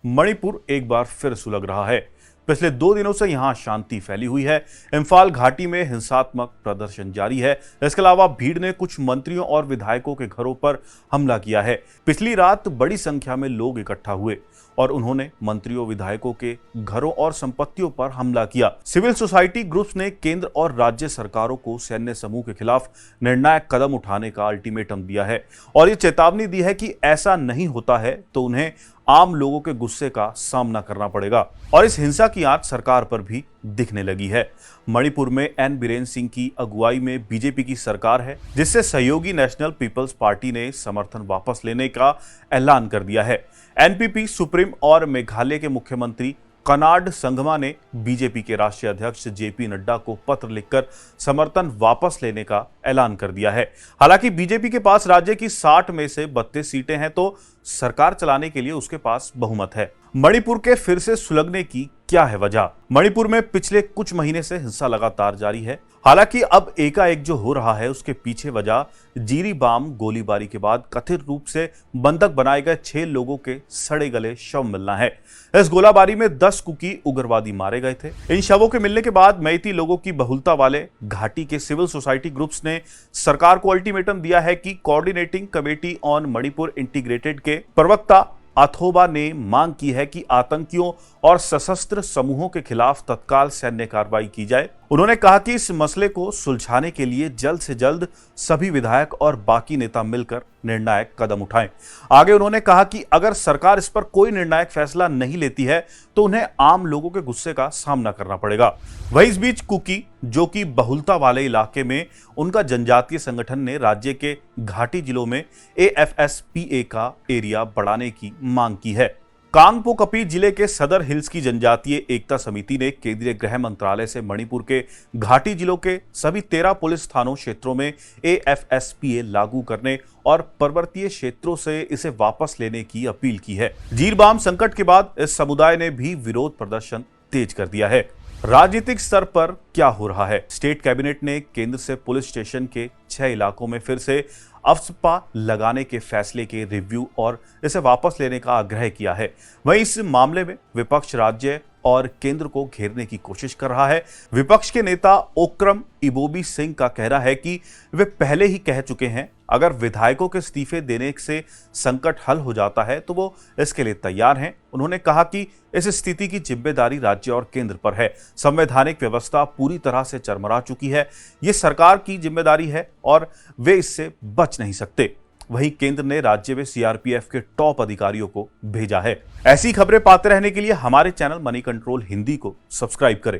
मणिपुर एक बार फिर सुलग रहा है। पिछले 2 दिनों से यहां शांति फैली हुई है। इंफाल घाटी में हिंसात्मक प्रदर्शन जारी है। इसके अलावा भीड़ ने कुछ मंत्रियों और विधायकों के घरों पर हमला किया है। पिछली रात बड़ी संख्या में लोग इकट्ठा हुए और उन्होंने मंत्रियों विधायकों के घरों और संपत्तियों पर हमला किया। सिविल सोसाइटी ग्रुप्स ने केंद्र और राज्य सरकारों को सैन्य समूह के खिलाफ निर्णायक कदम उठाने का अल्टीमेटम दिया है और ये चेतावनी दी है कि ऐसा नहीं होता है तो उन्हें आम लोगों के गुस्से का सामना करना पड़ेगा। और इस हिंसा की आंच सरकार पर भी दिखने लगी है। मणिपुर में एन बीरेन सिंह की अगुवाई में बीजेपी की सरकार है, जिससे सहयोगी नेशनल पीपल्स पार्टी ने समर्थन वापस लेने का ऐलान कर दिया है। एनपीपी सुप्रीम और मेघालय के मुख्यमंत्री कनाड संगमा ने बीजेपी के राष्ट्रीय अध्यक्ष जेपी नड्डा को पत्र लिखकर समर्थन वापस लेने का ऐलान कर दिया है। हालांकि बीजेपी के पास राज्य की 60 में से 32 सीटें हैं, तो सरकार चलाने के लिए उसके पास बहुमत है। मणिपुर के फिर से सुलगने की क्या है वजह? मणिपुर में पिछले कुछ महीने से हिंसा लगातार जारी है। हालांकि अब एकाएक जो हो रहा है उसके पीछे वजह जीरीबाम गोलीबारी के बाद कथित रूप से बंधक बनाए गए 6 लोगों के सड़े गले शव मिलना है। इस गोलाबारी में 10 कुकी उग्रवादी मारे गए थे। इन शवों के मिलने के बाद मैती लोगों की बहुलता वाले घाटी के सिविल सोसाइटी ग्रुप्स ने सरकार को अल्टीमेटम दिया है कि coordinating committee on Manipur integrated के प्रवक्ता अथोबा ने मांग की है कि आतंकियों और सशस्त्र समूहों के खिलाफ तत्काल सैन्य कार्रवाई की जाए। उन्होंने कहा कि इस मसले को सुलझाने के लिए जल्द से जल्द सभी विधायक और बाकी नेता मिलकर निर्णायक कदम उठाएं। आगे उन्होंने कहा कि अगर सरकार इस पर कोई निर्णायक फैसला नहीं लेती है तो उन्हें आम लोगों के गुस्से का सामना करना पड़ेगा। वहीं इस बीच कुकी, जो कि बहुलता वाले इलाके में उनका जनजातीय संगठन ने राज्य के घाटी जिलों में एएफएसपीए का एरिया बढ़ाने की मांग की है। कांगपोकपी जिले के सदर हिल्स की जनजातीय एकता समिति ने केंद्रीय गृह मंत्रालय से मणिपुर के घाटी जिलों के सभी 13 पुलिस थानों क्षेत्रों में एएफएसपीए लागू करने और पर्वतीय क्षेत्रों से इसे वापस लेने की अपील की है। जीरबाम संकट के बाद इस समुदाय ने भी विरोध प्रदर्शन तेज कर दिया है। राजनीतिक स्तर पर क्या हो रहा है? स्टेट कैबिनेट ने केंद्र से पुलिस स्टेशन के 6 इलाकों में फिर से अफस्पा लगाने के फैसले के रिव्यू और इसे वापस लेने का आग्रह किया है। वहीं इस मामले में विपक्ष राज्य और केंद्र को घेरने की कोशिश कर रहा है। विपक्ष के नेता ओक्रम इबोबी सिंह का कहना है कि वे पहले ही कह चुके हैं, अगर विधायकों के इस्तीफे देने से संकट हल हो जाता है तो वो इसके लिए तैयार हैं। उन्होंने कहा कि इस स्थिति की जिम्मेदारी राज्य और केंद्र पर है। संवैधानिक व्यवस्था पूरी तरह से चरमरा चुकी है। ये सरकार की जिम्मेदारी है और वे इससे बच नहीं सकते। वहीं केंद्र ने राज्य में सीआरपीएफ के टॉप अधिकारियों को भेजा है। ऐसी खबरें पाते रहने के लिए हमारे चैनल मनी कंट्रोल हिंदी को सब्सक्राइब करें।